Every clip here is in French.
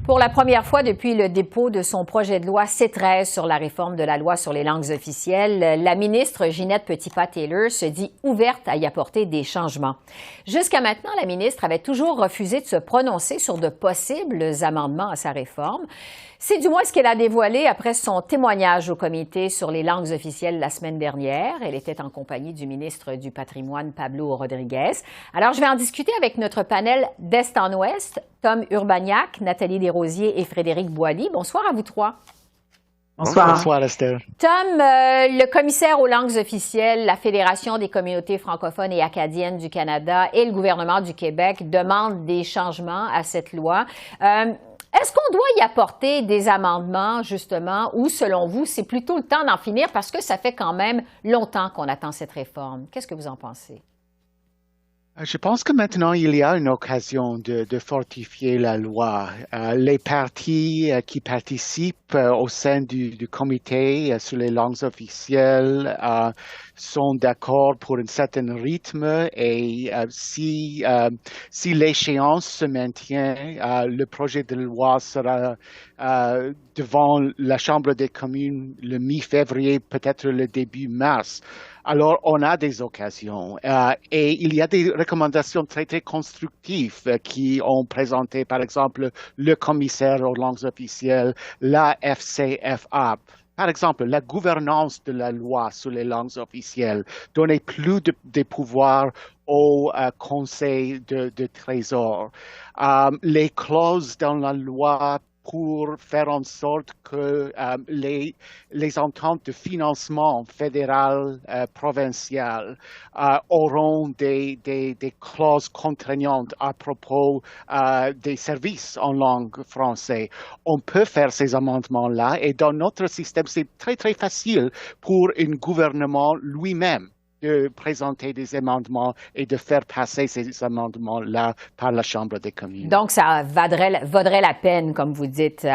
Pour la première fois depuis le dépôt de son projet de loi C-13 sur la réforme de la loi sur les langues officielles, la ministre Ginette Petitpas-Taylor se dit ouverte à y apporter des changements. Jusqu'à maintenant, la ministre avait toujours refusé de se prononcer sur de possibles amendements à sa réforme. C'est du moins ce qu'elle a dévoilé après son témoignage au comité sur les langues officielles la semaine dernière. Elle était en compagnie du ministre du Patrimoine, Pablo Rodriguez. Alors, je vais en discuter avec notre panel d'Est en Ouest, Tom Urbaniak, Nathalie Desrosiers et Frédéric Boily. Bonsoir à vous trois. Bonsoir. Bonsoir, Esther. Tom, le commissaire aux langues officielles, la Fédération des communautés francophones et acadiennes du Canada et le gouvernement du Québec demandent des changements à cette loi. Est-ce qu'on doit y apporter des amendements, justement, ou, selon vous, c'est plutôt le temps d'en finir parce que ça fait quand même longtemps qu'on attend cette réforme? Qu'est-ce que vous en pensez? Je pense que maintenant, il y a une occasion de fortifier la loi. Les partis qui participent au sein du comité sur les langues officielles sont d'accord pour un certain rythme et si l'échéance se maintient, le projet de loi sera devant la Chambre des communes le mi-février, peut-être le début mars. Alors, on a des occasions et il y a des recommandations très, très constructives qui ont présenté, par exemple, le commissaire aux langues officielles, la FCFA. Par exemple, la gouvernance de la loi sur les langues officielles, donner plus de pouvoirs au Conseil de Trésor. Les clauses dans la loi pour faire en sorte que les ententes de financement fédéral, provincial auront des clauses contraignantes à propos des services en langue française. On peut faire ces amendements-là et dans notre système, c'est très, très facile pour un gouvernement lui-même de présenter des amendements et de faire passer ces amendements-là par la Chambre des communes. Donc, ça vaudrait la peine, comme vous dites.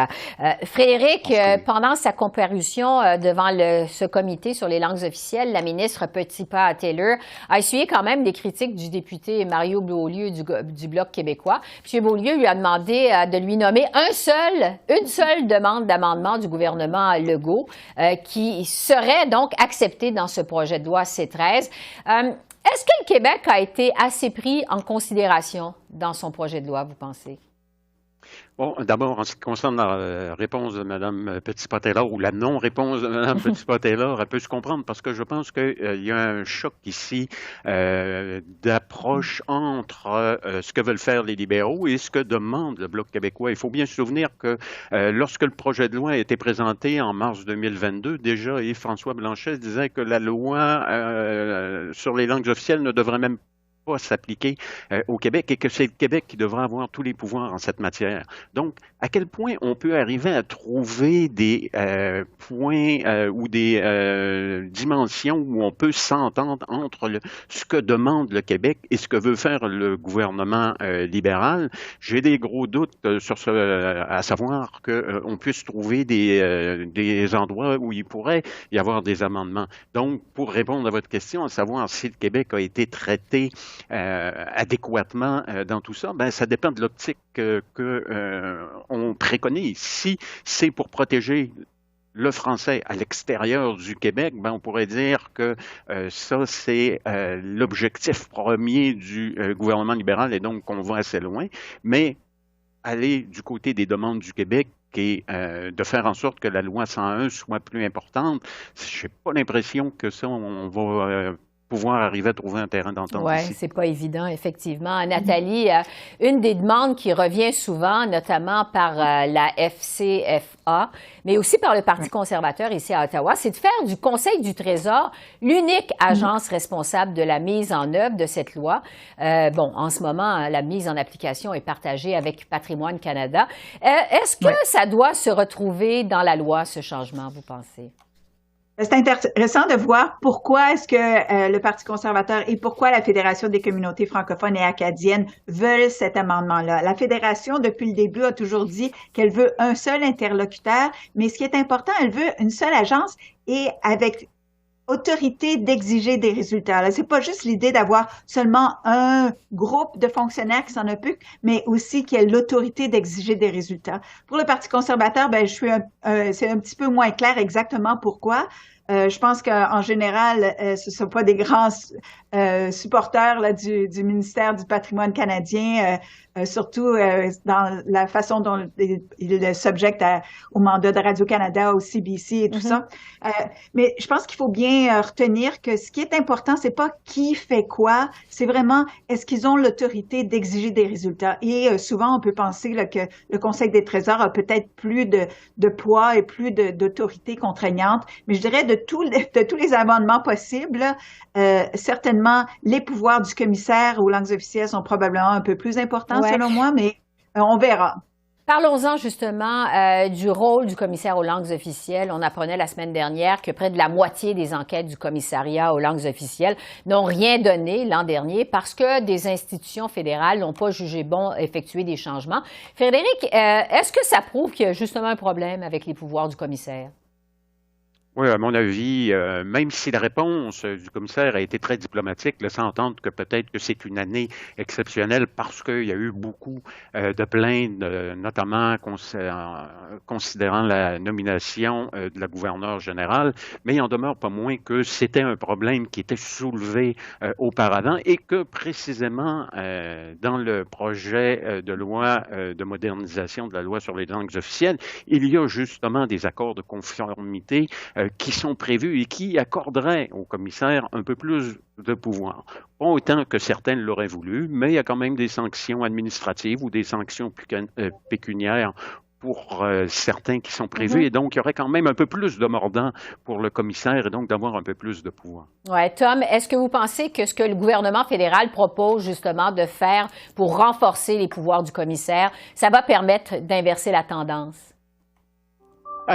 Frédéric, pendant sa comparution devant ce comité sur les langues officielles, la ministre Petitpas-Taylor a essuyé quand même des critiques du député Mario Beaulieu du Bloc québécois. M. Beaulieu lui a demandé de lui nommer une seule demande d'amendement du gouvernement Legault qui serait donc acceptée dans ce projet de loi C-13. Est-ce que le Québec a été assez pris en considération dans son projet de loi, vous pensez? Bon, d'abord, en ce qui concerne la réponse de Mme Petitpas-Taylor ou la non-réponse de Mme Petitpas-Taylor, elle peut se comprendre parce que je pense qu'il y a un choc ici d'approche entre ce que veulent faire les libéraux et ce que demande le Bloc québécois. Il faut bien se souvenir que lorsque le projet de loi a été présenté en mars 2022, déjà Yves-François Blanchet disait que la loi sur les langues officielles ne devrait même pas s'appliquer au Québec et que c'est le Québec qui devra avoir tous les pouvoirs en cette matière. Donc, à quel point on peut arriver à trouver des points ou des dimensions où on peut s'entendre entre ce que demande le Québec et ce que veut faire le gouvernement libéral? J'ai des gros doutes sur à savoir qu'on puisse trouver des endroits où il pourrait y avoir des amendements. Donc, pour répondre à votre question, à savoir si le Québec a été traité adéquatement dans tout ça, ben ça dépend de l'optique qu'on préconise. Si c'est pour protéger le français à l'extérieur du Québec, ben on pourrait dire que ça, c'est l'objectif premier du gouvernement libéral et donc on va assez loin. Mais aller du côté des demandes du Québec et de faire en sorte que la loi 101 soit plus importante, je n'ai pas l'impression que ça, on va pouvoir arriver à trouver un terrain d'entente. Oui, c'est pas évident, effectivement. Nathalie, une des demandes qui revient souvent, notamment par la FCFA, mais aussi par le Parti conservateur ici à Ottawa, c'est de faire du Conseil du Trésor l'unique agence responsable de la mise en œuvre de cette loi. Bon, en ce moment, la mise en application est partagée avec Patrimoine Canada. Est-ce que ça doit se retrouver dans la loi, ce changement, vous pensez? C'est intéressant de voir pourquoi est-ce que le Parti conservateur et pourquoi la Fédération des communautés francophones et acadiennes veulent cet amendement-là. La Fédération, depuis le début, a toujours dit qu'elle veut un seul interlocuteur, mais ce qui est important, elle veut une seule agence et avec autorité d'exiger des résultats. Là, c'est pas juste l'idée d'avoir seulement un groupe de fonctionnaires qui s'en occupe, mais aussi qu'il y ait l'autorité d'exiger des résultats. Pour le Parti conservateur, ben, c'est un petit peu moins clair exactement pourquoi. Je pense qu'en général, ce ne sont pas des grands supporters là, du ministère du Patrimoine canadien, surtout dans la façon dont il s'objecte au mandat de Radio-Canada, au CBC et tout ça. Mais je pense qu'il faut bien retenir que ce qui est important, c'est pas qui fait quoi, c'est vraiment est-ce qu'ils ont l'autorité d'exiger des résultats. Et souvent, on peut penser là, que le Conseil des trésors a peut-être plus de poids et plus d'autorité contraignante, mais je dirais de tous les amendements possibles, certainement, les pouvoirs du commissaire aux langues officielles sont probablement un peu plus importants, selon moi, mais on verra. Parlons-en justement du rôle du commissaire aux langues officielles. On apprenait la semaine dernière que près de la moitié des enquêtes du commissariat aux langues officielles n'ont rien donné l'an dernier parce que des institutions fédérales n'ont pas jugé bon effectuer des changements. Frédéric, est-ce que ça prouve qu'il y a justement un problème avec les pouvoirs du commissaire? Oui, à mon avis, même si la réponse du commissaire a été très diplomatique, laissant entendre que peut-être que c'est une année exceptionnelle parce qu'il y a eu beaucoup de plaintes, notamment considérant la nomination de la gouverneure générale, mais il en demeure pas moins que c'était un problème qui était soulevé auparavant et que précisément dans le projet de loi de modernisation de la loi sur les langues officielles, il y a justement des accords de conformité qui sont prévus et qui accorderaient au commissaire un peu plus de pouvoir. Pas autant que certains l'auraient voulu, mais il y a quand même des sanctions administratives ou des sanctions pécuniaires pour certains qui sont prévus. Et donc, il y aurait quand même un peu plus de mordant pour le commissaire et donc d'avoir un peu plus de pouvoir. Oui, Tom, est-ce que vous pensez que ce que le gouvernement fédéral propose justement de faire pour renforcer les pouvoirs du commissaire, ça va permettre d'inverser la tendance?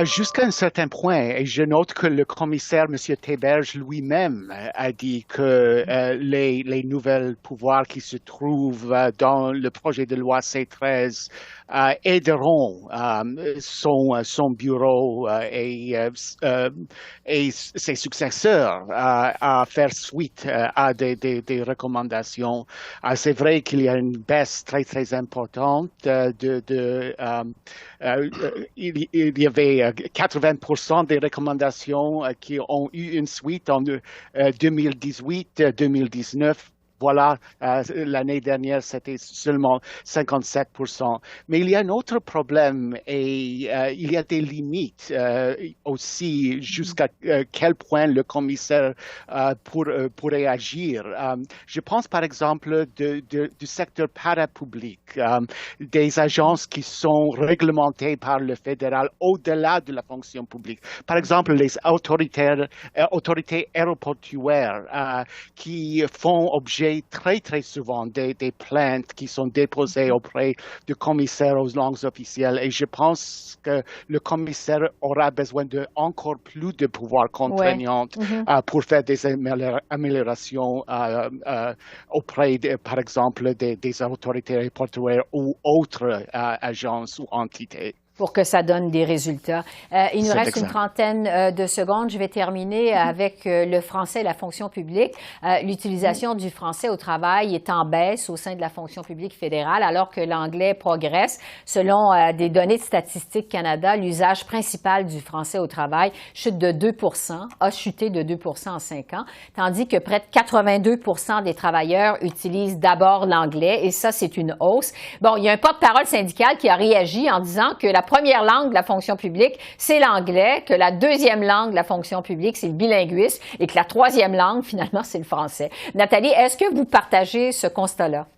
Jusqu'à un certain point, et je note que le commissaire, M. Théberge, lui-même a dit que les nouvelles pouvoirs qui se trouvent dans le projet de loi C13 aideront son bureau et ses successeurs à faire suite à des recommandations. C'est vrai qu'il y a une baisse très, très importante il y avait 80% des recommandations qui ont eu une suite en 2018-2019. Voilà, l'année dernière, c'était seulement 57%. Mais il y a un autre problème et il y a des limites aussi jusqu'à quel point le commissaire pourrait agir. Je pense par exemple du secteur parapublic, des agences qui sont réglementées par le fédéral au-delà de la fonction publique. Par exemple, les autorités aéroportuaires qui font objet très, très souvent des plaintes qui sont déposées auprès du commissaire aux langues officielles. Et je pense que le commissaire aura besoin de encore plus de pouvoirs contraignants pour faire des améliorations auprès, par exemple, des autorités aéroportuaires ou autres agences ou entités. Pour que ça donne des résultats. Il nous reste une trentaine de secondes. Je vais terminer avec le français et la fonction publique. L'utilisation du français au travail est en baisse au sein de la fonction publique fédérale, alors que l'anglais progresse. Selon des données de Statistique Canada, l'usage principal du français au travail chute de 2 %, a chuté de 2 % en 5 ans, tandis que près de 82 % des travailleurs utilisent d'abord l'anglais, et ça, c'est une hausse. Bon, il y a un porte-parole syndical qui a réagi en disant que la première langue de la fonction publique, c'est l'anglais, que la deuxième langue de la fonction publique, c'est le bilinguisme et que la troisième langue, finalement, c'est le français. Nathalie, est-ce que vous partagez ce constat-là?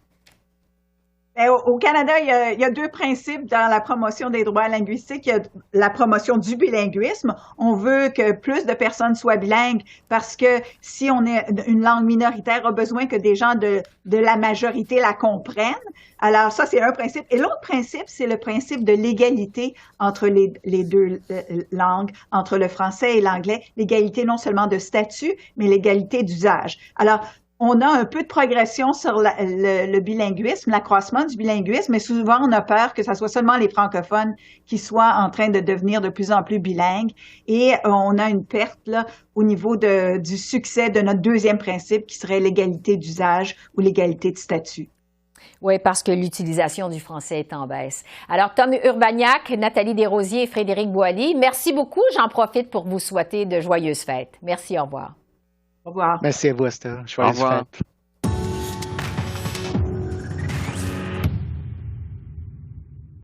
Au Canada, il y a deux principes dans la promotion des droits linguistiques. Il y a la promotion du bilinguisme. On veut que plus de personnes soient bilingues parce que si on est une langue minoritaire, on a besoin que des gens de la majorité la comprennent. Alors ça, c'est un principe. Et l'autre principe, c'est le principe de l'égalité entre les deux langues, entre le français et l'anglais. L'égalité non seulement de statut, mais l'égalité d'usage. Alors, on a un peu de progression sur le bilinguisme, l'accroissement du bilinguisme, mais souvent on a peur que ce soit seulement les francophones qui soient en train de devenir de plus en plus bilingues. Et on a une perte là, au niveau du succès de notre deuxième principe qui serait l'égalité d'usage ou l'égalité de statut. Oui, parce que l'utilisation du français est en baisse. Alors, Tom Urbaniak, Nathalie Desrosiers et Frédéric Boily, merci beaucoup. J'en profite pour vous souhaiter de joyeuses fêtes. Merci, au revoir. Au revoir. Merci à vous, Esther. Joyeuses fêtes.